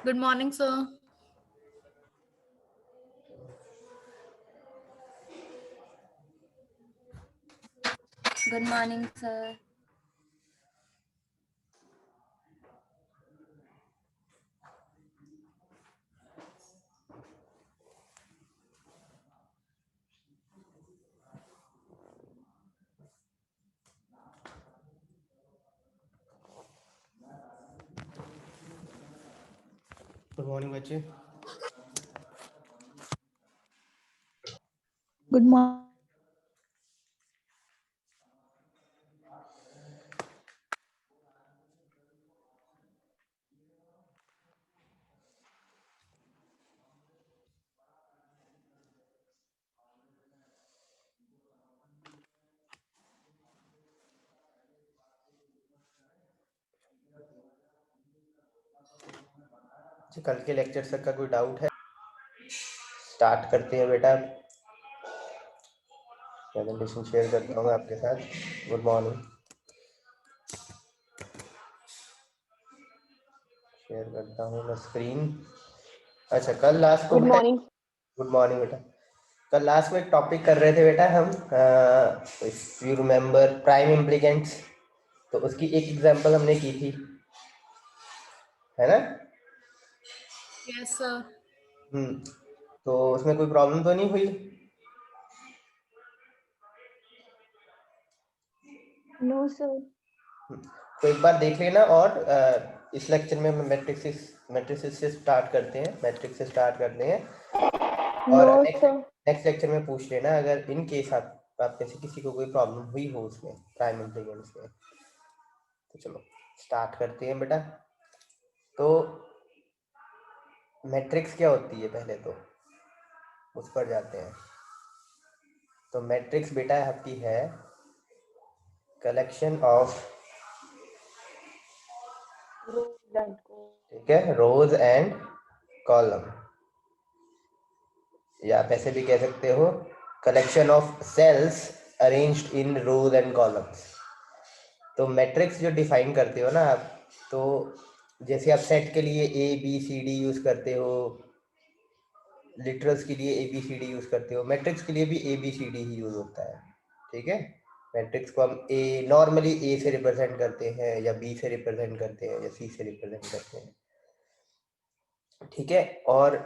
Good morning, sir. Good morning, sir. Good morning बच्चे। Good morning. कल के lecture तक का कोई डाउट है? स्टार्ट करते हैं बेटा। प्रेजेंटेशन शेयर करता हूँ मैं आपके साथ। Good morning. शेयर करता हूँ मैं स्क्रीन। अच्छा, कल लास्ट को गुड मॉर्निंग। गुड मॉर्निंग बेटा। कल लास्ट में एक टॉपिक कर रहे थे बेटा हम, if you remember, prime implicants. तो उसकी एक एग्जांपल हमने की थी, है ना? Yes, sir. तो उसमें कोई प्रॉब्लम तो नहीं हुई? No sir. तो एक बार देख लेना। और इस लेक्चर में हम मैट्रिक्स से स्टार्ट करते हैं, मैट्रिक्स से स्टार्ट करते हैं। और नो सर। नेक्स्ट लेक्चर में पूछ लेना अगर इन केस आप में से किसी को कोई प्रॉब्लम हुई हो उसमें, प्राइम इंटीग्रेंस में। तो चलो स्टार्ट करते हैं बेटा। तो मैट्रिक्स क्या होती है पहले तो उस पर जाते हैं। तो मैट्रिक्स बेटा आपकी है कलेक्शन ऑफ, ठीक है, रोज एंड कॉलम, या आप ऐसे भी कह सकते हो collection of cells arranged in rows and columns. तो मैट्रिक्स जो डिफाइन करते हो ना आप, तो जैसे आप सेट के लिए A B C D use करते हो, लिटरल्स के लिए A B C D use करते हो, मैट्रिक्स के लिए भी ए बी सी डी ही यूज होता है। ठीक है, मैट्रिक्स को हम ए नॉर्मली ए से रिप्रेजेंट करते हैं, या बी से रिप्रेजेंट करते हैं, या सी से रिप्रेजेंट करते हैं। ठीक है, और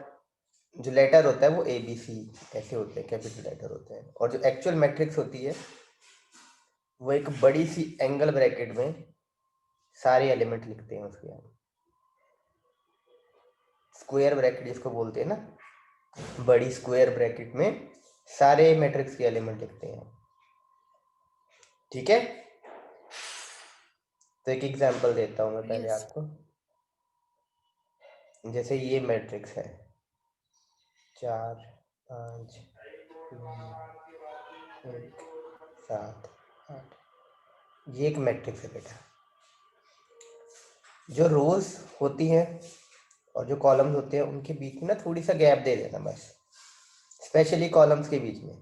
जो लेटर होता है वो ए बी सी ऐसे होते हैं, कैपिटल लेटर होते हैं। और जो एक्चुअल मैट्रिक्स होती है वो एक बड़ी सी एंगल ब्रैकेट में सारे एलिमेंट लिखते हैं उसके, हम स्क्वायर ब्रैकेट जिसको बोलते हैं ना, बड़ी स्क्वायर ब्रैकेट में सारे मैट्रिक्स के एलिमेंट लिखते हैं। ठीक है, तो एक एग्जांपल देता हूँ मैं पहले Yes. आपको। जैसे ये मैट्रिक्स है 4 5 3 1 7 8, ये एक मैट्रिक्स है बेटा। जो रोज होती हैं और जो कॉलम्स होते हैं उनके बीच में ना थोड़ी सा गैप दे देना बस, स्पेशली कॉलम्स के बीच में।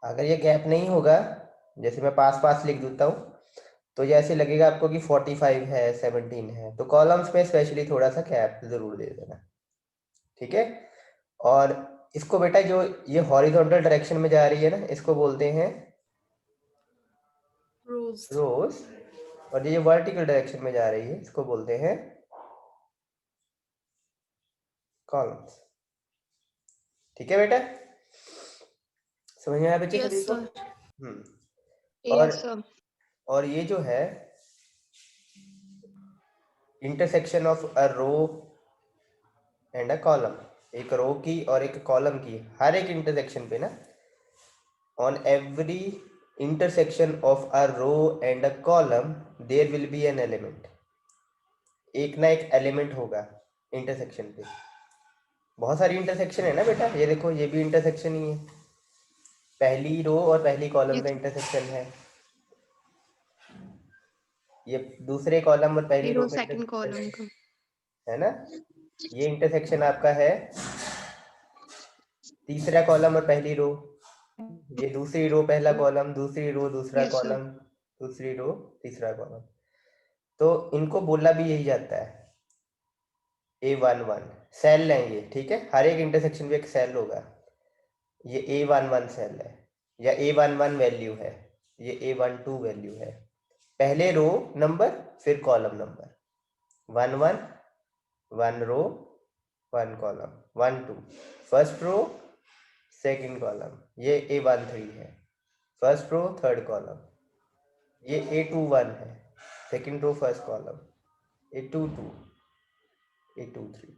अगर ये गैप नहीं होगा, जैसे मैं पास पास लिख देता हूँ, तो ये ऐसे लगेगा आपको कि 45 है 17 है। तो कॉलम्स में स्पेशली थोड़ा सा गैप जरूर दे देना। ठीक है, और इसको बेटा जो ये हॉरिजॉन्टल डायरेक्शन में जा रही है ना, इसको बोलते हैं Rows. रोज, और ये वर्टिकल डायरेक्शन में जा रही है इसको बोलते हैं कॉलम्स। ठीक है बेटा, समझ में आया बच्चे Yes, सभी को? sir. और यस सर। और ये जो है intersection of a row and a column, एक रो की और एक कॉलम की, हर एक इंटरसेक्शन पे ना, on every intersection of a row and a column there will be an element. एक ना एक एलिमेंट होगा इंटरसेक्शन पे। बहुत सारी इंटरसेक्शन है ना बेटा, ये देखो ये भी इंटरसेक्शन ही है, पहली रो और पहली कॉलम का इंटरसेक्शन है, ये दूसरे कॉलम और पहली रो रो का सेकंड इंटरसेक्शन कॉलम का। है ना। ये इंटरसेक्शन आपका है तीसरा कॉलम और पहली रो, ये दूसरी रो पहला कॉलम, दूसरी रो दूसरा यस सर। कॉलम, दूसरी रो तीसरा कॉलम। तो इनको बोला भी यही जाता है, A11 सेल लेंगे, ठीक है, हर एक इंटरसेक्शन में एक सेल होगा, ये A11 सेल है या A11 वैल्यू है, ये A12 वैल्यू है, पहले रो नंबर फिर column number, 11 1 row 1 column, 1 2 first row second column, ये A13 है, फर्स्ट रो थर्ड कॉलम, ये A21 है, second row first column, A22 A23,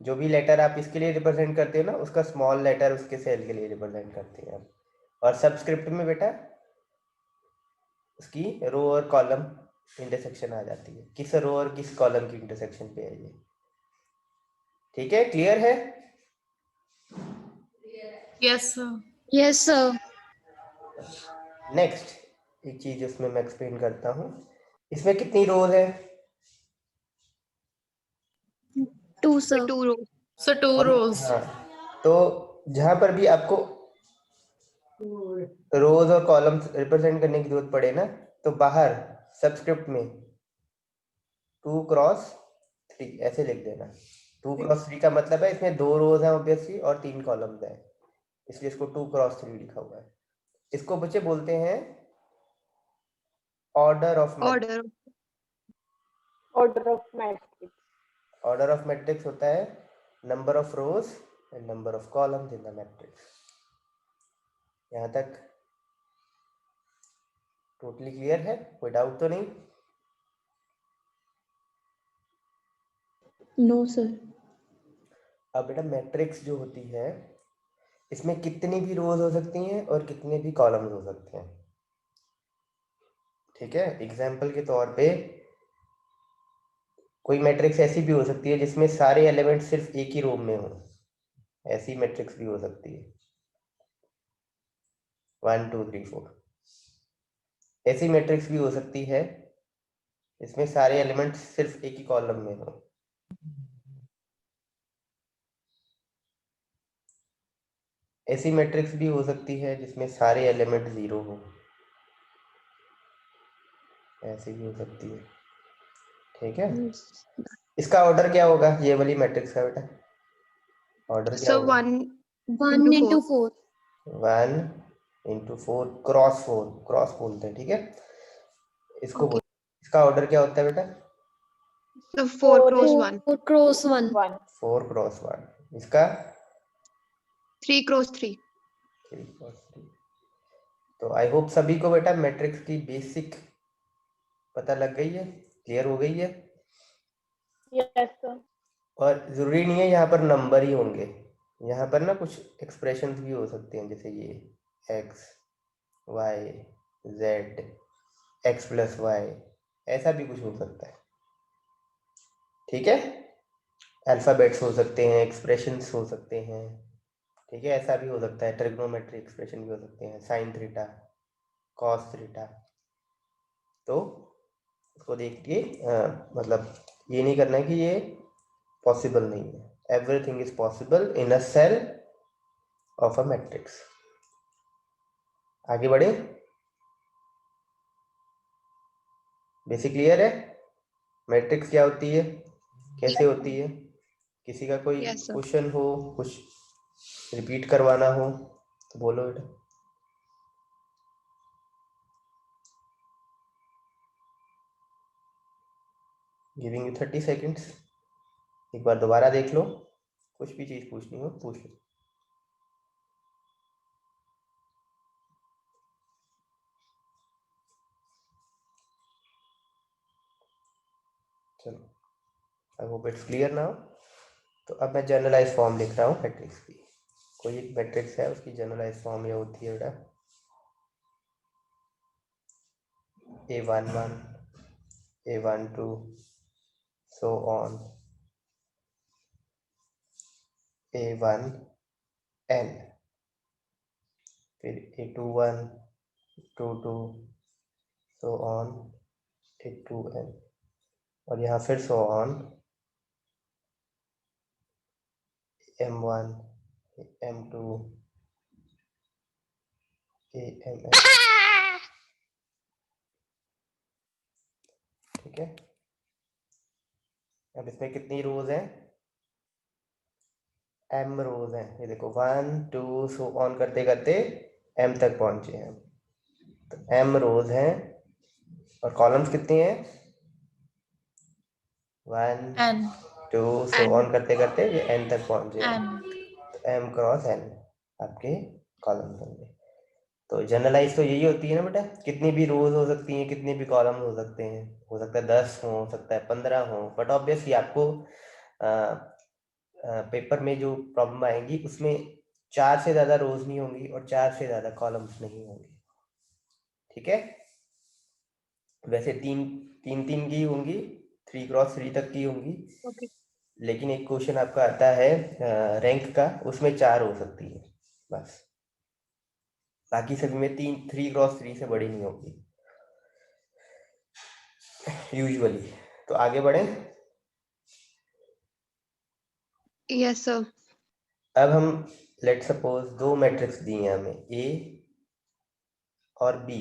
जो भी लेटर आप इसके लिए रिप्रेजेंट करते हो ना, उसका स्मॉल लेटर उसके सेल के लिए रिप्रेजेंट करते हैं आप। और सबस्क्रिप्ट में बेटा उसकी रो और कॉलम इंटरसेक्शन आ जाती है, किस रो और किस कॉलम की इंटरसेक्शन पे है ये, ठीक है, क्लियर है? Yes, sir. Yes, sir. Next एक चीज उसमें मैं एक्सप्लेन करता हूँ, इसमें कितनी रोज है? 2, sir. 2 rows. So 2 rows. हाँ, तो जहां पर भी आपको रोज और कॉलम्स रिप्रेजेंट करने की जरूरत पड़े ना, तो बाहर सबस्क्रिप्ट में 2 क्रॉस 3 ऐसे लिख देना। 2 क्रॉस 3 का मतलब है इसमें 2 रोज हैं ऑब्वियसली और 3 कॉलम्स हैं, इसलिए इसको 2 क्रॉस 3 लिखा हुआ है। इसको बच्चे बोलते हैं order of Order. Order of matrix. Order of matrix होता है number of rose and number of columns in the matrix. यहाँ तक टोटली क्लियर है, कोई डाउट तो नहीं? No, sir. अब बेटा मैट्रिक्स जो होती है इसमें कितनी भी रोज हो सकती हैं और कितने भी कॉलम्स हो सकते हैं, ठीक है। एग्जाम्पल के तौर पे कोई मैट्रिक्स ऐसी भी हो सकती है जिसमें सारे एलिमेंट सिर्फ एक ही रो में हो, ऐसी मैट्रिक्स भी हो सकती है, 1 2 3 4। ऐसी मैट्रिक्स भी हो सकती है इसमें सारे एलिमेंट सिर्फ एक ही कॉलम में हो। ऐसी मैट्रिक्स भी हो सकती है जिसमें सारे एलिमेंट 0 हो, ऐसी भी हो सकती है, ठीक है। इसका ऑर्डर क्या होगा ये वाली मैट्रिक्स का बेटा? ऑर्डर क्या So होगा? 1 1 into into 4. 4. 1 into 4 cross 4, cross बोलते हैं, ठीक है इसको Okay. इसका ऑर्डर क्या होता है बेटा? So 4 4 cross is 1. 4 cross 1. 1. 4 cross 1, इसका 3 cross 3. 3 क्रॉस 3। तो आई होप सभी को बेटा मैट्रिक्स की बेसिक पता लग गई है, क्लियर हो गई है। Yes, sir. और जरूरी नहीं है यहाँ पर नंबर ही होंगे, यहाँ पर ना कुछ एक्सप्रेशंस भी हो सकते हैं, जैसे ये x y z x plus y, ऐसा भी कुछ हो सकता है, ठीक है। अल्फाबेट्स हो सकते हैं, एक्सप्रेशंस हो सकते हैं, ठीक है, ऐसा भी हो सकता है, ट्रिग्नोमेट्री एक्सप्रेशन भी हो सकते हैं, साइन थीटा कॉस थीटा। तो उसको देख के मतलब ये नहीं करना है कि ये पॉसिबल नहीं है, everything is possible in a cell of a matrix. आगे बढ़े, बेसिक क्लियर है? मैट्रिक्स क्या होती है, कैसे होती है? किसी का कोई Yes, sir. क्वेश्चन हो, कुछ रिपीट करवाना हो तो बोलो बेटा। गिविंग यू 30 सेकेंड्स, एक बार दोबारा देख लो, कुछ भी चीज पूछनी हो पूछ लो। चलो, I hope it's clear now. तो अब मैं जनरलाइज फॉर्म लिख रहा हूँ मैट्रिक्स की। कोई एक मैट्रिक्स है उसकी जनरलाइज फॉर्म ये होती है बेटा A11 A12 so on A1n, फिर A21 22 so on A2n, और यहाँ फिर so on M1 M2 AMN, ठीक है। अब इसमें कितनी रोज हैं? m रोज हैं। ये देखो 1 2 सो ऑन करते करते m तक पहुंचे हैं। तो m रोज हैं और कॉलम्स कितनी हैं? 1 N 2 सो N. ऑन करते करते ये n तक पहुंचे हैं। N तो m क्रॉस n आपके कॉलम्स होंगे। तो जनरलाइज तो यही होती है ना बेटा, कितनी भी रोज हो सकती हैं, कितने भी कॉलम हो सकते हैं, हो सकता है 10 हो सकता है 15 हो, बट ऑब्वियसली आपको पेपर में जो प्रॉब्लम आएंगी उसमें 4 से ज्यादा रोज नहीं होंगी और 4 से ज्यादा कॉलम्स नहीं होंगे। ठीक है, वैसे तीन तीन की होंगी, 3x3 तक की होंगी, Okay. लेकिन एक क्वेश्चन आपका आता है रैंक का, उसमें 4 हो सकती है बस, बाकी सभी में 3x3 से बड़ी नहीं होगी यूजुअली। तो आगे बढ़े। Yes, sir. अब हम लेट सपोज दो मैट्रिक्स दिए हैं हमें, ए और बी,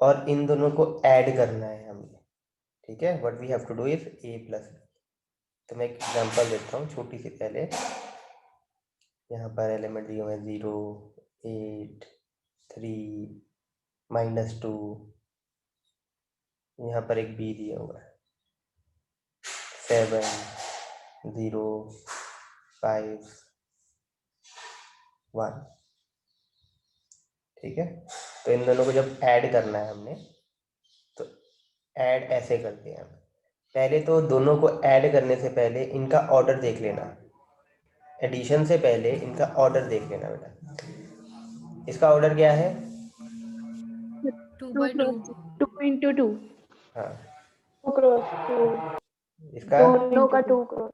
और इन दोनों को ऐड करना है हमें। ठीक है, what we have to do is a plus b. तो मैं एक एग्जांपल देता हूँ छोटी सी। पहले यहाँ पर एलिमेंट दिए हुए हैं 0 8 3 -2, यहाँ पर एक बी दिया हुआ है 7 0 5 1। ठीक है, तो इन दोनों को जब ऐड करना है हमने, तो ऐड ऐसे करते हैं हम। पहले तो दोनों को ऐड करने से पहले इनका ऑर्डर देख लेना, एडिशन से पहले इनका ऑर्डर देख लेना बेटा। इसका ऑर्डर क्या है? 2/2 2 into 2. हाँ, 2 cross 2. इसका दोनों का 2 cross.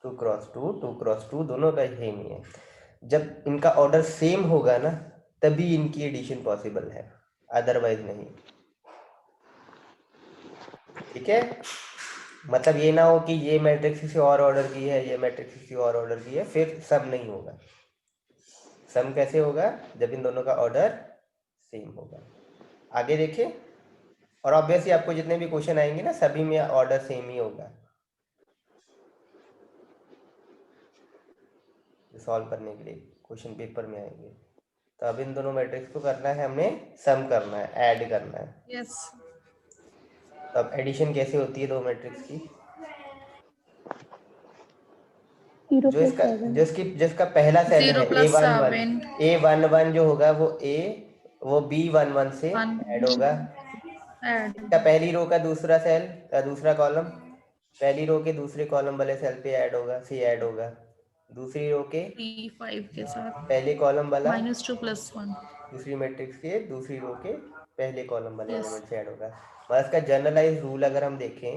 2x2 दोनों का सेम ही है। जब इनका ऑर्डर सेम होगा ना, तभी इनकी एडिशन पॉसिबल है, अदरवाइज नहीं। ठीक है, मतलब ये ना हो कि ये मैट्रिक्स किसी और ऑर्डर की है, ये मैट्रिक्स किसी और ऑर्डर की है, फिर सम नहीं होगा। सम कैसे होगा? जब इन दोनों का ऑर्डर सेम होगा। आगे देखिए, और ऑब्वियसली आपको जितने भी क्वेश्चन आएंगे ना, सभी में ऑर्डर सेम ही होगा सॉल्व करने के लिए, क्वेश्चन पेपर में आएंगे। तो अब इन दोनों मैट्रिक्स को करना है हमने, सम करना है, ऐड करना है। yes तो अब एडिशन कैसे होती है दो मैट्रिक्स की? 0 जो plus इसका 7. जिसका पहला सेल 0 है plus A11, 7 A11 जो होगा वो वो B11 से 1 ऐड होगा। add इसका पहली रो का दूसरा सेल का दूसरा कॉलम पहली रो के दूसरे कॉलम वाले सेल पे ऐड होगा। दूसरी रो के 3 5 के साथ पहले कॉलम वाला -2 + 1 दूसरी मैट्रिक्स के दूसरी रो के पहले कॉलम वाले yes एलिमेंट से ऐड होगा। और इसका जनरलाइज रूल अगर हम देखें,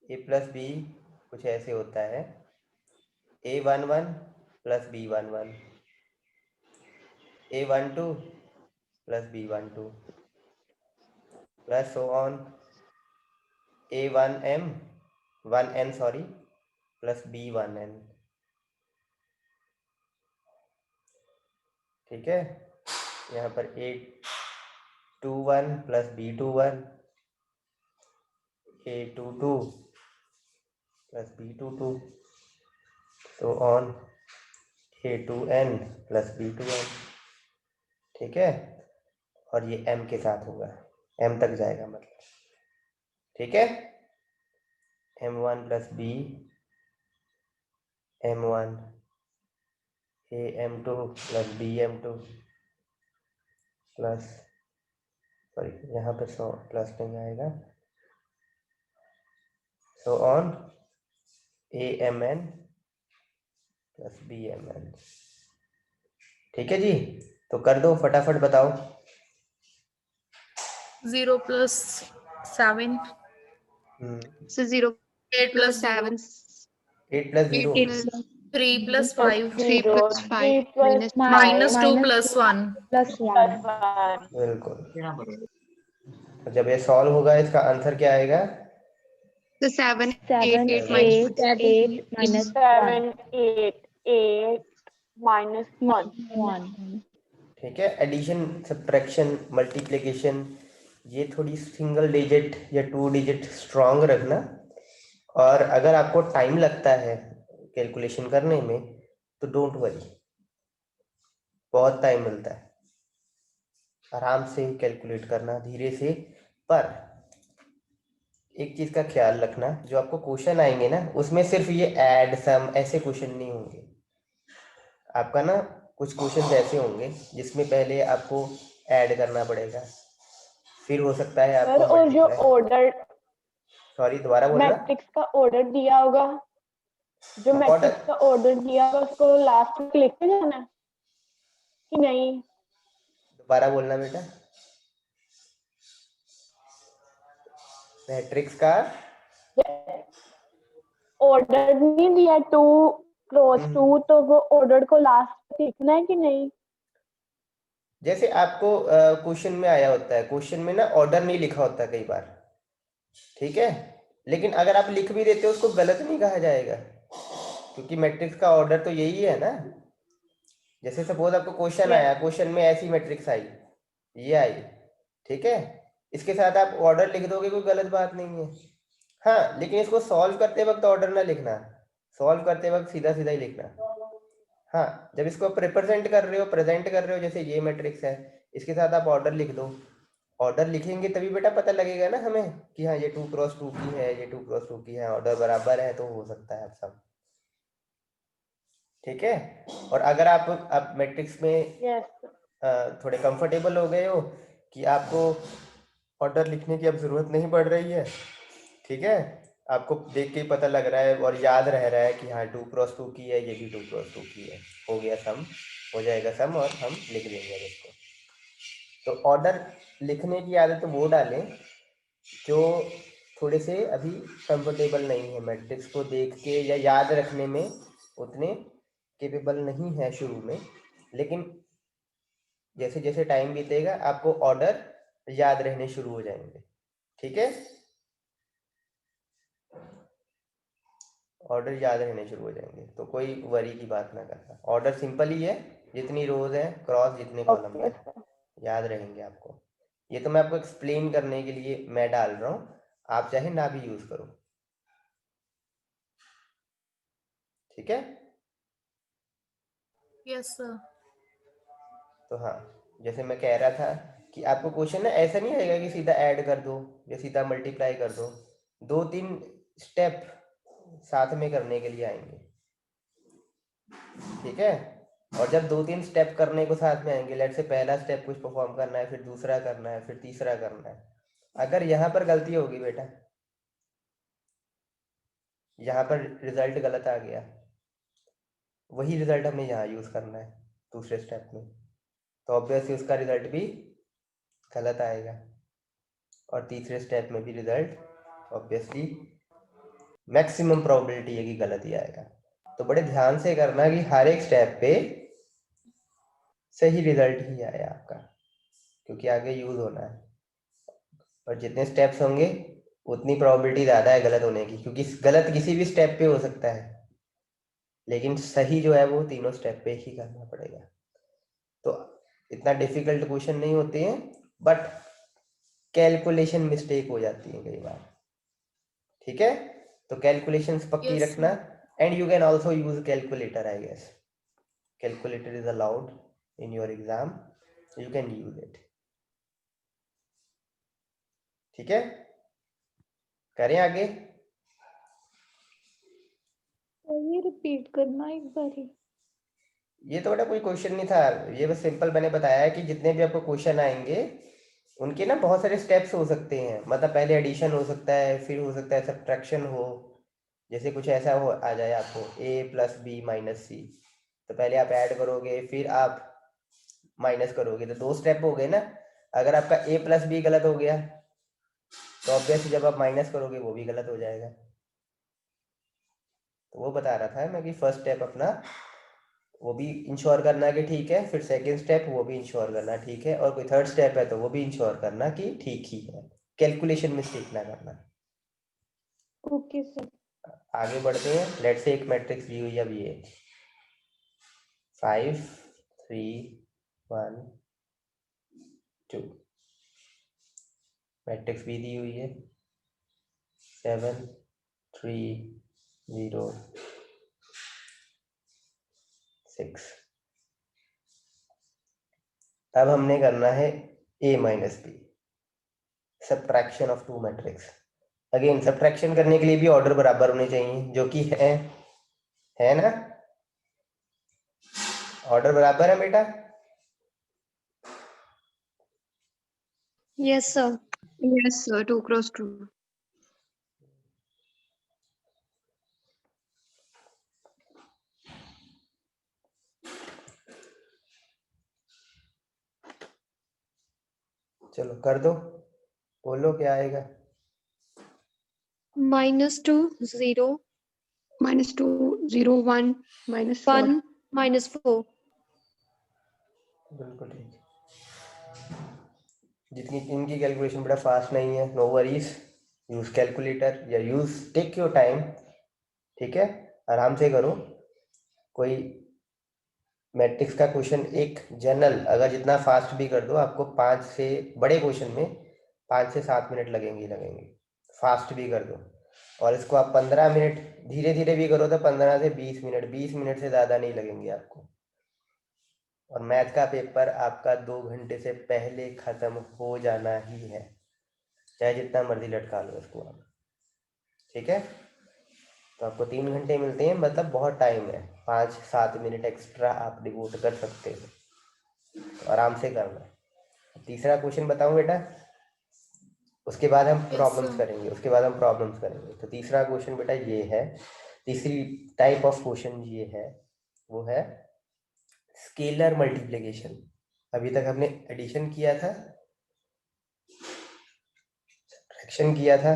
a प्लस बी कुछ ऐसे होता है, A11 plus B11, A12 plus B12 plus so on A1n plus B1n। ठीक है, यहाँ पर A21 plus B21, A22 plus B22, तो ऑन A2n प्लस B2n। ठीक है, और ये m के साथ होगा, m तक जाएगा मतलब। ठीक है, m1 plus b m1 am2 plus bm2 plus, sorry यहाँ पे प्लस नहीं आएगा, so on amn plus bmn। ठीक है जी, तो कर दो फटाफट बताओ। 0 plus 7 So 0 8 plus plus 0 7. 8 plus 0 8 plus 3 plus 5 3 plus 5 3 plus minus 3. -2 plus 1 plus 1. बिल्कुल। तो जब ये सॉल्व होगा इसका आंसर क्या आएगा? So 7 7 8 minus 8 minus 7 8 minus 1. 1. ठीक है, एडिशन सब्ट्रैक्शन मल्टीप्लिकेशन ये थोड़ी सिंगल डिजिट या 2 डिजिट स्ट्रांग रखना, और अगर आपको टाइम लगता है कैलकुलेशन करने में तो डोंट वरी, बहुत टाइम मिलता है, आराम से कैलकुलेट करना धीरे से। पर एक चीज का ख्याल रखना, जो आपको क्वेश्चन आएंगे ना उसमें सिर्फ ये ऐड सम ऐसे क्वेश्चन नहीं होंगे। आपका ना कुछ क्वेश्चन ऐसे होंगे जिसमें पहले आपको ऐड करना पड़ेगा, फिर हो सकता है सर आपको और जो मल्टीप्लाई। ऑर्डर सॉरी, दोबारा बोलना। मैट्रिक्स का ऑर्डर दिया होगा, जो ऑर्डर मैट्रिक्स का ऑर्डर दिया होगा उसको लास्ट में लिख के जाना है कि नहीं? दोबारा बोलना बेटा। मैट्रिक्स का ऑर्डर नहीं दिया 2x2, तो वो ऑर्डर को लास्ट में लिखना है कि नहीं? जैसे आपको क्वेश्चन में आया होता है, क्वेश्चन में ना ऑर्डर नहीं लिखा होता कई बार, ठीक है, लेकिन अगर आप लिख भी देते हो उसको गलत नहीं कहा जाएगा, क्योंकि मैट्रिक्स का ऑर्डर तो यही है ना। जैसे सपोज आपको क्वेश्चन आया, क्वेश्चन में ऐसी मैट्रिक्स आई, ये आई, ठीक है, इसके साथ आप ऑर्डर लिख दोगे, कोई गलत बात नहीं है। हाँ, लेकिन इसको सॉल्व करते वक्त ऑर्डर ना लिखना, सॉल्व करते वक्त सीधा सीधा ही लिखना। हाँ, जब इसको आप रिप्रेजेंट कर रहे हो, प्रेजेंट कर रहे हो, जैसे ये मैट्रिक्स है, इसके साथ आप ऑर्डर लिख दो। ऑर्डर लिखेंगे तभी बेटा पता लगेगा ना हमें कि हाँ ये 2x2 की है, ये 2x2 की है, ऑर्डर बराबर है तो हो सकता है सब, ठीक है। और अगर आप मैट्रिक्स में यस थोड़े कंफर्टेबल हो गए हो कि आपको ऑर्डर लिखने की अब जरूरत नहीं पड़ रही है, ठीक है, आपको देख के ही पता लग रहा है और याद रह रहा है कि हाँ 2x2 की है, ये भी 2x2 की है, हो गया सम, हो जाएगा सम और हम लिख देंगे अब इसको। तो ऑर्डर लिखने की आदत वो डालें जो थोड़े से अभी कंफर्टेबल नहीं है, मैट्रिक्स को देख के या याद रखने में उतने केपेबल नहीं है शुरू में, लेकिन जैसे जैसे टाइम बीतेगा आपको ऑर्डर याद रहने शुरू हो जाएंगे, ठीक है, ऑर्डर याद रहने शुरू हो जाएंगे, तो कोई वरी की बात ना करना, ऑर्डर सिंपल ही है, जितनी रोज है क्रॉस जितने कॉलम ओके है याद रहेंगे आपको। ये तो मैं आपको एक्सप्लेन करने के लिए मैं डाल रहा हूँ, आप चाहे ना भी यूज करो, ठीक है। Yes sir. तो हाँ, जैसे मैं कह रहा था कि आपको क्वेश्चन ना ऐसा नहीं आएगा कि सीधा ऐड कर दो या सीधा मल्टीप्लाई कर दो, 2-3 स्टेप साथ में करने के लिए आएंगे, ठीक है। और जब 2-3 स्टेप करने को साथ में आएंगे, लेट से पहला स्टेप कुछ परफॉर्म करना है, फिर दूसरा करना है, फिर तीसरा करना है, अगर यहाँ पर गलती होगी बेटा, यहाँ पर रिजल्ट गलत आ गया, वही रिजल्ट हमें यहाँ यूज करना है दूसरे स्टेप में, तो ऑब्वियसली उसका रिजल्ट भी गलत आएगा, और तीसरे स्टेप में भी रिजल्ट ऑब्वियसली मैक्सिमम प्रोबेबिलिटी है कि गलत ही आएगा। तो बड़े ध्यान से करना कि हर एक स्टेप पे सही रिजल्ट ही आए आपका, क्योंकि आगे यूज होना है, और जितने स्टेप्स होंगे उतनी प्रोबेबिलिटी ज़्यादा है गलत होने की, क्योंकि गलत किसी भी स्टेप पे हो सकता है, लेकिन सही जो है वो तीनों स्टेप पे ही करना पड़ेगा। तो इतना डिफिकल्ट क्वेश्चन नहीं होते हैं, बट कैलकुलेशन मिस्टेक हो जाती है कई बार, ठीक है। तो कैलकुलेशंस पक्की Yes, रखना, sir. And you can also use calculator, I guess calculator is allowed in your exam, you can use it, ठीक है। करें आगे। ये रिपीट करना एक बारी। ये तो बेटा कोई क्वेश्चन नहीं था, ये बस सिंपल मैंने बताया है कि जितने भी आपको क्वेश्चन आएंगे उनके ना बहुत सारे स्टेप्स हो सकते हैं, मतलब पहले एडिशन हो सकता है, फिर हो सकता है सब्ट्रैक्शन हो, जैसे कुछ ऐसा हो आ जाए आपको a+b-c, तो पहले आप ऐड करोगे फिर आप माइनस करोगे, तो 2 स्टेप हो गए ना। अगर आपका a+b गलत हो गया तो ऑब्वियसली जब आप माइनस करोगे वो भी गलत हो जाएगा, तो वो बता रहा था मैं कि फर्स्ट स्टेप अपना वो भी इंश्योर करना कि ठीक है, फिर सेकंड स्टेप वो भी इंश्योर करना ठीक है, और कोई थर्ड स्टेप है तो वो भी इंश्योर करना कि ठीक ही है, कैलकुलेशन मिस्टेक ना करना। Okay sir. आगे बढ़ते हैं, लेट्स से एक मैट्रिक्स दी हुई है अभी, ये 5 3 1 2, मैट्रिक्स भी दी हुई है 7 3 0 6। अब हमने करना है a minus b, subtraction of two matrix. Again subtraction करने के लिए भी ऑर्डर बराबर होने चाहिए, जो कि है ना, ऑर्डर बराबर है बेटा। Yes, sir. Yes, sir. 2 cross 2. चलो कर दो, बोलो क्या आएगा। -2 0 -2 0 1 -4 1 -4 बिल्कुल ठीक। जितनी इनकी कैलकुलेशन बड़ा फास्ट नहीं है, नो वरीज, यूज कैलकुलेटर या यूज टेक योर टाइम, ठीक है, आराम से करो। कोई मैट्रिक्स का क्वेश्चन एक जनरल अगर जितना फास्ट भी कर दो, आपको 5 से बड़े क्वेश्चन में 5 से 7 मिनट लगेंगे, फास्ट भी कर दो। और इसको आप 15 मिनट धीरे धीरे भी करो तो 15 से 20 मिनट, 20 मिनट से ज़्यादा नहीं लगेंगे आपको। और मैथ का पेपर आपका 2 घंटे से पहले ख़त्म हो जाना ही है, चाहे जितना मर्जी लटका लो इसको आप, ठीक है। तो आपको 3 घंटे मिलते हैं, मतलब बहुत टाइम है, 5-7 मिनट एक्स्ट्रा आप डिवोट कर सकते हो, तो आराम से करना। तीसरा क्वेश्चन बताऊं बेटा, उसके बाद हम प्रॉब्लम्स करेंगे, तो तीसरा क्वेश्चन बेटा ये है, तीसरी टाइप ऑफ क्वेश्चन ये है, वो है स्केलर मल्टीप्लिकेशन। अभी तक हमने एडिशन किया था, सब्ट्रैक्शन किया था,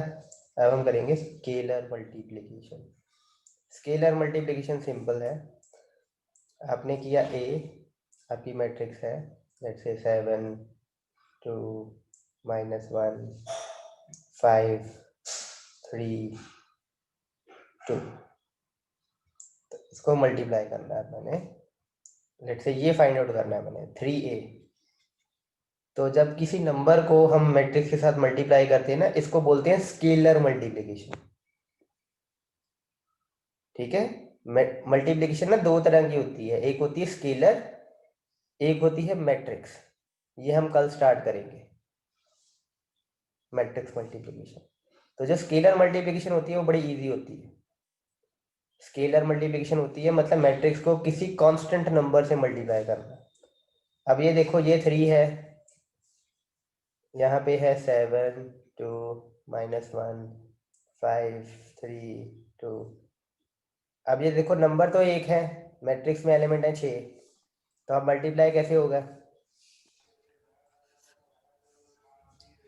अब हम करेंगे scalar multiplication. Scalar multiplication simple है, आपने किया a, आपकी मैट्रिक्स है लेट्स से 7 2 -1 5 3 2, तो इसको मल्टीप्लाई करना है मैंने, लेट्स से ये फाइंड आउट करना है मैंने 3a। तो जब किसी नंबर को हम मैट्रिक्स के साथ मल्टीप्लाई करते हैं ना, इसको बोलते हैं स्केलर मल्टीप्लिकेशन, ठीक है। मल्टीप्लिकेशन ना 2 तरह की होती है, एक होती है स्केलर, एक होती है मैट्रिक्स। ये हम कल स्टार्ट करेंगे मैट्रिक्स मल्टीप्लिकेशन। तो जो स्केलर मल्टीप्लिकेशन होती है वो बड़ी इजी होती है। स्केलर मल्टीप्लिकेशन होती है मतलब मैट्रिक्स को किसी कांस्टेंट नंबर से मल्टीप्लाई करना। अब ये देखो, ये 3 है, यहाँ पे है 7 2 -1 5 3 2। अब ये देखो नंबर तो एक है, मैट्रिक्स में एलिमेंट है 6, तो अब मल्टीप्लाई कैसे होगा,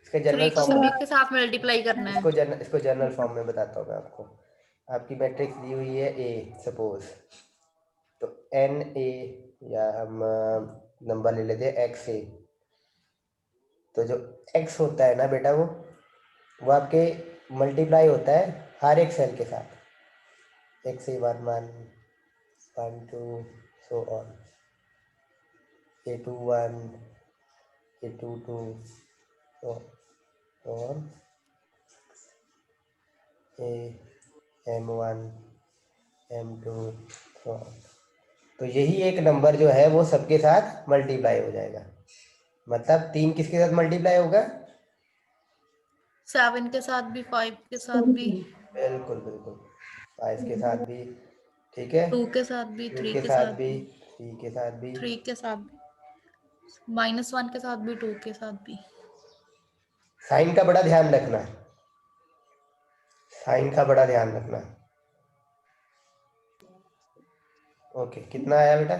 इसके जनरल 3 को फॉर्म में, सभी के साथ मल्टीप्लाई करना है। इसको जनरल फॉर्म में बताता हूँ मैं आपको। आपकी मैट्रिक्स दी हुई है a सपोज, तो n a, या हम नंबर ले लेते हैं x a। तो जो x होता है ना बेटा, वो आपके मल्टीप्लाई होता है हर एक सेल के साथ, x a 1 1 1 2 so on, a 2 1 a 2 2 और a m1 m2 so on. तो यही एक नंबर जो है वो सबके साथ मल्टीप्लाई हो जाएगा, मतलब 3 किसके साथ मल्टीप्लाई होगा, 7 के साथ भी, 5 के साथ भी, बिल्कुल बिल्कुल, 5 के साथ भी, ठीक है, 2 के साथ भी, 2 3 के के साथ साथ भी, भी, 3 के साथ भी, 3 के साथ भी, -1 के साथ भी, 2 के साथ भी। साइन का बड़ा ध्यान रखना, साइन का बड़ा ध्यान रखना। ओके, कितना आया बेटा,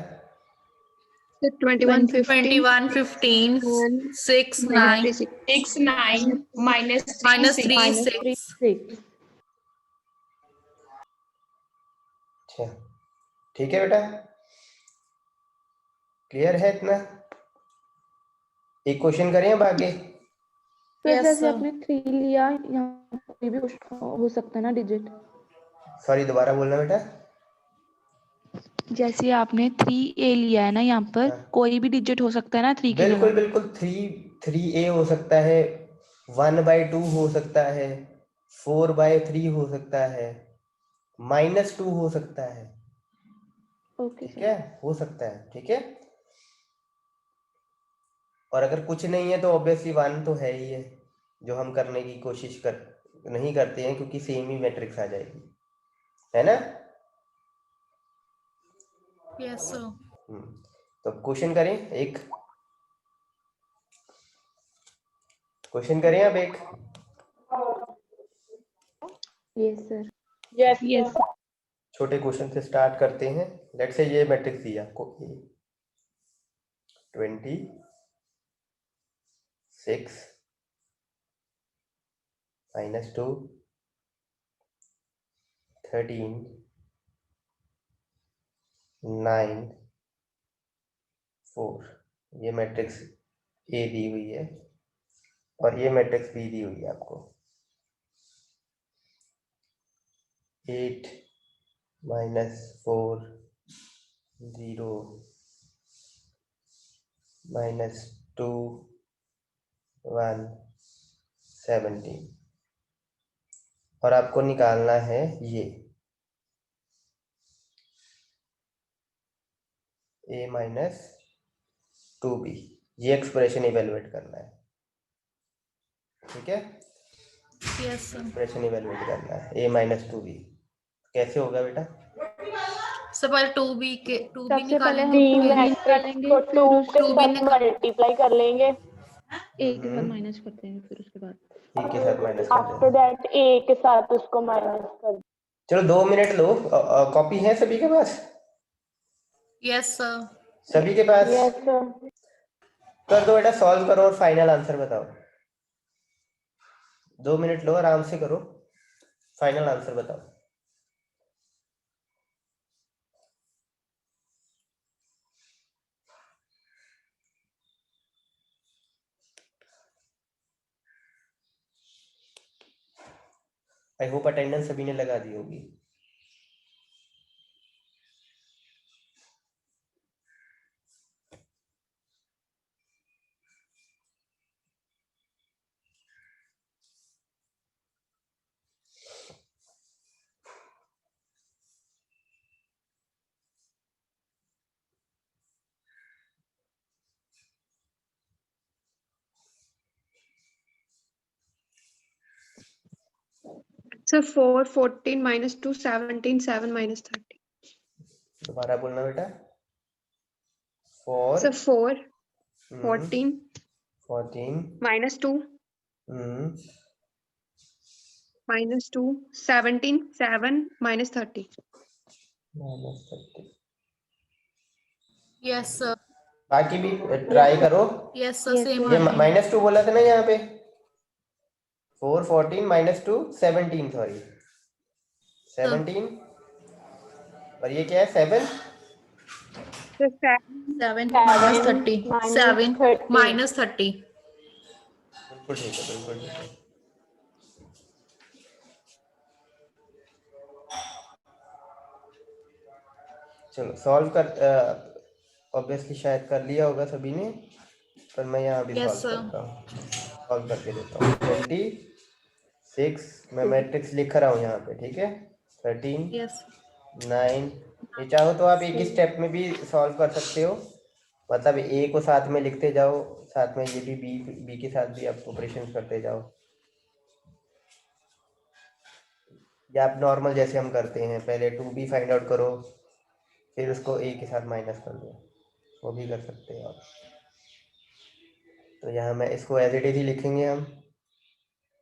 21 15 21 15 and 6 9 -3 6 6 9 -3 -3 6। 6। अच्छा ठीक है बेटा, क्लियर है इतना। एक क्वेश्चन करें अब आगे। फिर Yes, जैसे sir. आपने 3 लिया, यहाँ कोई भी हो सकता है ना डिजिट। सॉरी दोबारा बोलना बेटा। जैसे आपने 3a लिया है ना, यहाँ पर हाँ। कोई भी डिजिट हो सकता है ना 3 की बिल्कुल जगह। बिल्कुल, 3 3a हो सकता है, 1/2 हो सकता है, 4/3 हो सकता है, -2 हो सकता है। ओके ठीक सर। है, हो सकता है। ठीक है, और अगर कुछ नहीं है तो ऑब्वियसली 1 तो है ही है, जो हम करने की कोशिश नहीं करते हैं, क्योंकि सेम ही मैट्रिक्स आ जाएगी, है ना। Yes sir. तो क्वेश्चन करें एक, क्वेश्चन करें अब एक। Yes sir. Yes, Yes. sir. छोटे क्वेश्चन से स्टार्ट करते हैं। लेट्स से ये मैट्रिक्स दिया आपको, 26 -2 13 9 4, ये मैट्रिक्स ए दी हुई है और ये मैट्रिक्स बी दी हुई है आपको। 8 -4 0 -2 1 17, और आपको निकालना है ये a - 2b, ये एक्सप्रेशन इवेलुएट करना है। ठीक है, यस सर। एक्सप्रेशन इवेलुएट करना है a - 2b। कैसे होगा बेटा? सर पहले 2b सबसे पहले निकालेंगे, हम B टू फिर मैट्रिक्स निकालेंगे, को फिर 2 उसके के टू बी साथ निकाल मल्टीप्लाई कर लेंगे। एक के साथ माइनस कर देंगे, फिर उसके बाद ए के साथ माइनस कर आफ्टर देना। दैट A के साथ उसको माइनस कर देंगे। चलो 2 मिनट लो। कॉपी है सभी के पास? Yes sir. सभी के पास? Yes, sir. कर दो बेटा, सॉल्व करो और फाइनल आंसर बताओ। 2 मिनट लो, आराम से करो, फाइनल आंसर बताओ। आई होप अटेंडेंस सभी ने लगा दी होगी। सर 4 14 -2 17 7 -30। दोबारा बोलना बेटा। 4 सर 4 14 14 -2 -2 17 7 -30। -30। Yes sir. बाकी भी ट्राई करो। Yes sir, Yes, same sir. आ ये रहे हैं। -2 बोला था ना यहाँ पे, 4 14 -2 17, सॉरी 17, और ये क्या है 7 सर 7 7 7 -30 minus 7 30. -30। बिल्कुल ठीक है, बिल्कुल ठीक है। चलो सॉल्व कर, ऑब्वियसली शायद कर लिया होगा सभी ने, पर मैं यहाँ भी यस सॉल्व सर। करता हूँ, सॉल्व करके देता हूँ। 26 मैं मैट्रिक्स लिख रहा हूँ यहाँ पे, ठीक है। 13 यस 9, ये चाहो तो आप एक ही स्टेप में भी सॉल्व कर सकते हो, मतलब ए को साथ में लिखते जाओ, साथ में ये भी बी के साथ भी आप ऑपरेशन करते जाओ, या आप नॉर्मल जैसे हम करते हैं, पहले 2b फाइंड आउट करो, फिर उसको ए के साथ माइनस कर दो, वो भी कर सकते हो आप। तो यहाँ मैं इसको एज इट इज ही लिखेंगे हम,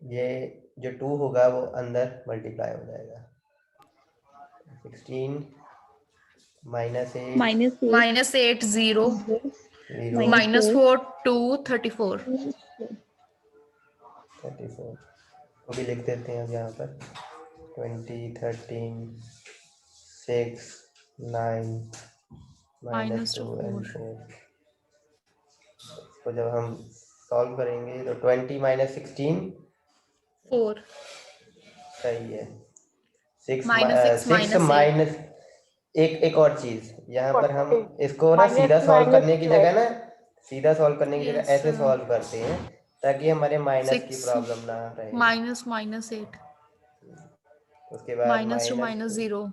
ये जो 2 होगा वो अंदर मल्टीप्लाई हो जाएगा। 16 -8 -8 0 0 -4 2 34। 34 को भी लिख देते हैं अब यहाँ पर। 20 13 6 9 -2 and 4। इसको जब हम सॉल्व करेंगे तो 20 -16 4 सही है। 6 -6 माइनस एक और चीज यहाँ पर हम 40 इसको ना minus सीधा सॉल्व करने की 12. जगह ना, सीधा सॉल्व करने की जगह यस ऐसे सर। सॉल्व करते हैं ताकि हमारे माइनस की 6 प्रॉब्लम ना रहे। माइनस माइनस 8 उसके बाद माइनस 2 माइनस 0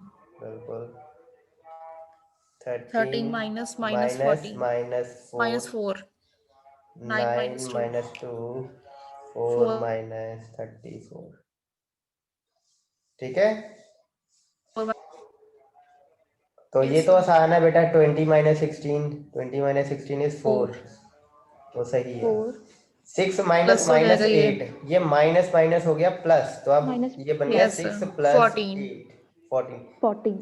बिल्कुल 13 13 minus minus 14 minus minus 4 4 9 9 minus 2 minus 2 4 4 minus 34। ठीक है, तो ये Yes, तो sir. आसान है बेटा। 20 माइनस 16, 20 माइनस 16 इज 4, तो सही है। 4 6 माइनस प्लस हो माइनस जाएगा ये 8, ये माइनस माइनस हो गया प्लस, तो अब माइनस ये बन गया Yes, sir. 6 प्लस 14 8 14। 14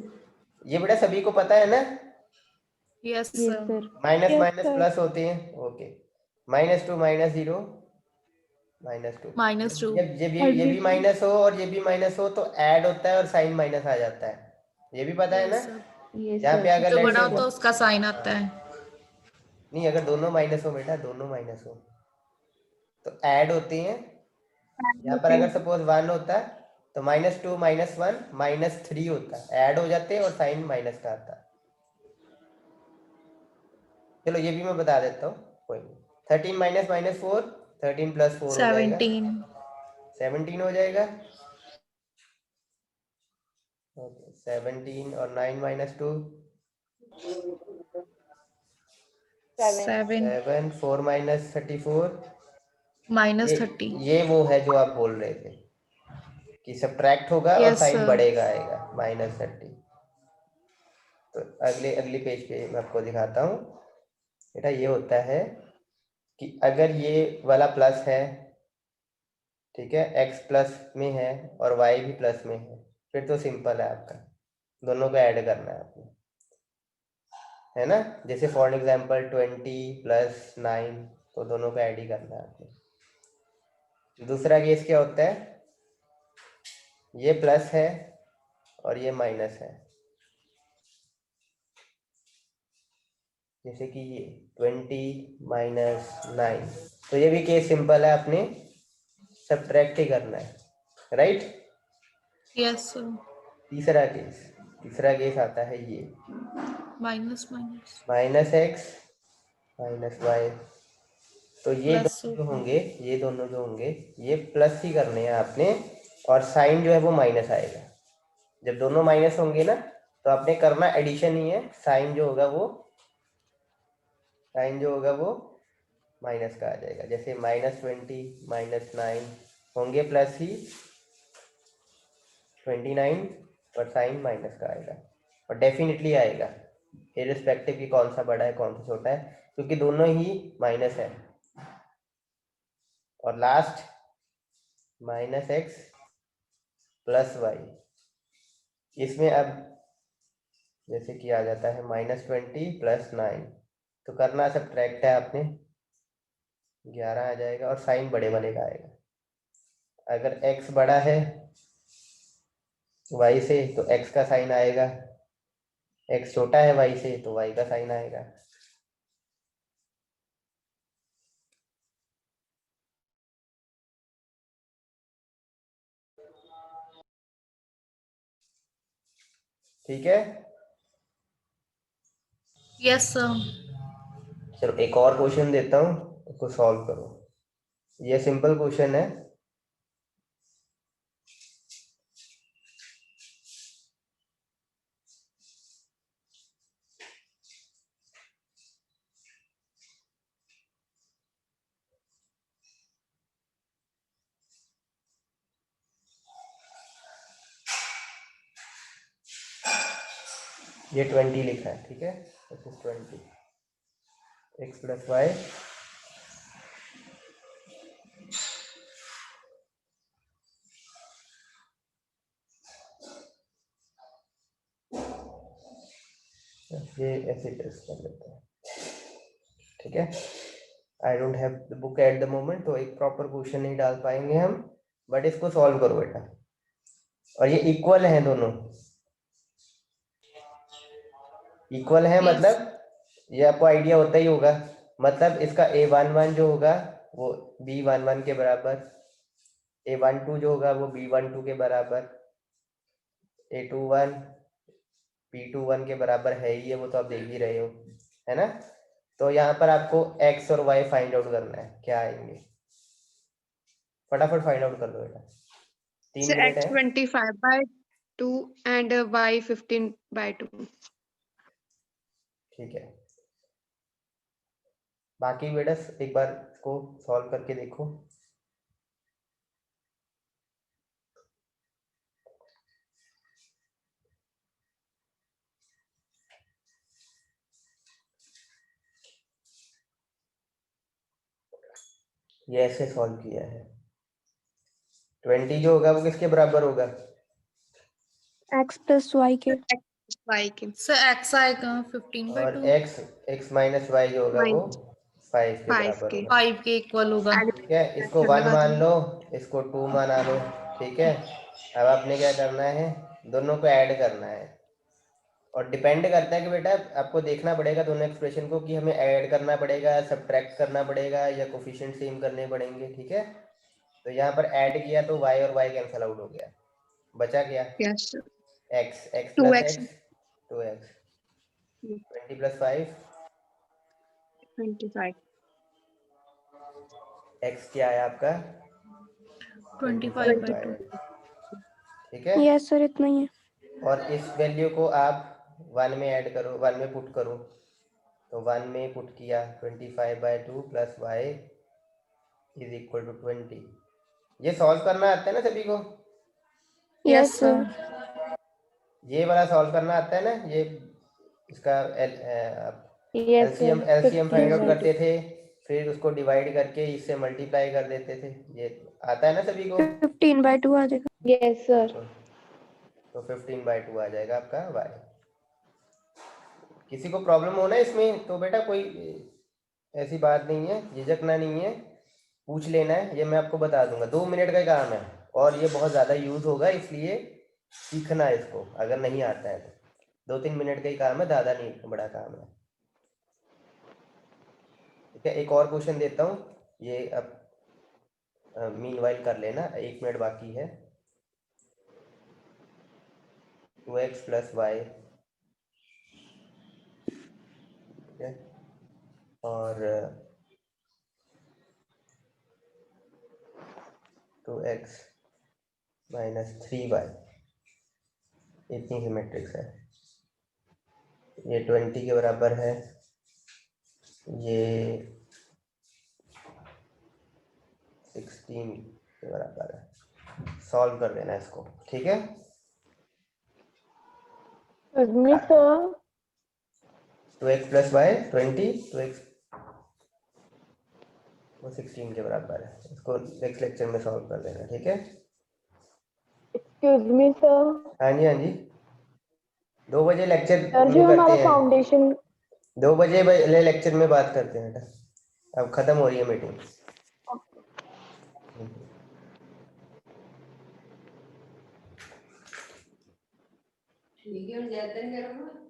ये बेटा सभी को पता है ना, Yes, yes sir. Sir minus Yes, minus sir. Plus होते हैं। Okay, minus 2 minus 0 minus 2। Minus 2 जब जब और ये भी माइनस हो और ये भी माइनस हो तो ऐड होता है और साइन माइनस आ जाता है, ये भी पता है ना। Yes, sir. यस यहाँ पे सर अगर जो लेट बड़ा से होता है उसका साइन आता है। नहीं, अगर दोनों माइनस हो बेटा, दोनों माइनस हो तो ऐड होते हैं। यहाँ पर अगर सपोज 1 होता है तो माइनस 2 माइनस 1 माइनस 3 होता है, ऐड हो जाते हैं और साइन माइनस का आता है। चलो ये भी मैं बता देता हूँ, कोई नहीं। 13 माइनस माइनस 4 13 प्लस 4 हो जाएगा 17 17 हो जाएगा। ओके 17 और 9 माइनस 2 7 7 4 माइनस 34। माइनस 30 ये वो है जो आप बोल रहे थे कि सब्ट्रैक्ट होगा और Yes, साइन sir. बढ़ेगा आएगा माइनस 30। तो अगले पेज पे मैं आपको दिखाता हूँ बेटा। ये होता है कि अगर ये वाला प्लस है, ठीक है, x प्लस में है और y भी प्लस में है, फिर तो सिंपल है आपका, दोनों को ऐड करना है आपने, है ना। जैसे फॉर एग्जांपल 20 प्लस 9, तो दोनों को ऐड ही करना है आपने। दूसरा केस क्या होता है, ये प्लस है और ये माइनस है, जैसे कि ये 20 माइनस 9, तो ये भी केस सिंपल है, आपने सब्ट्रैक्ट ही करना है, राइट। Yes, sir. तीसरा केस आता है ये minus minus minus x minus y. तो ये प्लस दोनों जो होंगे, ये दोनों जो होंगे ये प्लस ही करने हैं आपने, और साइन जो है वो माइनस आएगा। जब दोनों माइनस होंगे ना तो आपने करना एडिशन ही है, साइन जो होगा वो माइनस का आ जाएगा। जैसे माइनस 20 माइनस 9 होंगे प्लस ही 29, और साइन माइनस का आएगा, और डेफिनेटली आएगा, इररिस्पेक्टिव कि कौन सा बड़ा है कौन सा छोटा है, क्योंकि दोनों ही माइनस है। और last minus x plus y, इसमें अब जैसे कि आ जाता है माइनस 20 प्लस 9, तो करना सब्ट्रैक्ट है आपने, 11 आ जाएगा और साइन बड़े वाले का आएगा। अगर x बड़ा है y से तो x का साइन आएगा, x छोटा है y से तो y का साइन आएगा। ठीक है, Yes, sir. चलो एक और क्वेश्चन देता हूँ, उसको सॉल्व करो। ये सिंपल क्वेश्चन है। ये 20 लिखा है, ठीक है, 20 x प्लस वाई ये ऐसे टेस्ट कर लेते हैं, ठीक है। I don't have the book at the moment, तो एक प्रॉपर क्वेश्चन नहीं डाल पाएंगे हम, बट इसको सॉल्व करो बेटा। और ये इक्वल है, दोनों इक्वल है, Yes. मतलब ये आपको आइडिया होता ही होगा। मतलब इसका a11 जो होगा वो b11 के बराबर, a12 जो होगा वो b12 के बराबर, a21 b21 के बराबर है ही है, वो तो आप देख ही रहे हो, है ना। तो यहाँ पर आपको x और y फाइंड आउट करना है, क्या आएंगे। फटाफट फाइंड आउट कर दो बेटा, 3 So मिनट x है। 25/2 and y 15/2. ठीक है, बाकी बेटा एक बार इसको सॉल्व करके देखो। ये ऐसे सॉल्व किया है। 20 जो होगा वो किसके बराबर होगा? x plus y के y के सर x आएगा 15/2 और x माइनस वाई जो होगा वो Minus 5 के 5 बराबर के। होगा। 5 के इक्वल होगा। ठीक है, इसको 1 मान लो, इसको 2 माना लो। ठीक है, अब आपने क्या करना है, दोनों को ऐड करना है, और डिपेंड करता है कि बेटा आपको देखना पड़ेगा दोनों एक्सप्रेशन को कि हमें ऐड करना पड़ेगा, सब्ट्रैक्ट करना पड़ेगा, या कोफिशिएंट सेम करने पड़ेंगे। ठीक है, तो यहाँ पर ऐड किया तो y और y कैंसिल आउट हो गया, बचा क्या? Yes. x 2x plus x 2x 20 plus 5 25. x क्या है आपका? 25/2। ठीक है, यस सर इतना ही है। और इस वैल्यू को आप 1 में ऐड करो, 1 में पुट करो, तो 1 में पुट किया 25/2 plus y is equal to 20। ये सॉल्व करना आता है ना सभी को? Yes sir. ये वाला सॉल्व करना आता है ना? ये इसका Yes, sir. LCM find out 15/2. करते थे, फिर उसको डिवाइड करके इससे मल्टीप्लाई कर देते थे। ये आता है ना सभी को? 15/2 आ जाएगा। Yes, sir. तो 15/2 आ जाएगा आपका y। किसी को प्रॉब्लम हो ना इसमें तो बेटा कोई ऐसी बात नहीं है, झिझकना नहीं है, पूछ लेना है, ये मैं आपको बता दूंगा। 2 मिनट का काम है और ये बहुत ज़्यादा यूज होगा, इसलिए सीखना है इसको, अगर नहीं आता है तो 2-3 मिनट का ही काम है, ज़्यादा नहीं बड़ा काम है। ठीक है, एक और क्वेश्चन देता हूँ, ये अब मीनवाइल कर लेना, 1 मिनट बाकी है। 2x प्लस वाई, ठीक है, और 2x माइनस 3y, इतनी ही मैट्रिक्स है। ये 20 के बराबर है, ये 16 के बराबर है। सॉल्व कर देना इसको। ठीक है, Excuse me, sir. 2x plus y 20, 2x वो 16 के बराबर है। इसको नेक्स्ट लेक्चर में सॉल्व कर देना। ठीक है, Excuse me, sir. हाँ जी, हाँ जी, 2 बजे लेक्चर सर जो में हमारा करते हैं, फाउंडेशन 2 बजे वाले लेक्चर में बात करते हैं बेटा, अब खत्म हो रही है मीटिंग। ठीक है, हम जाते हैं घर में।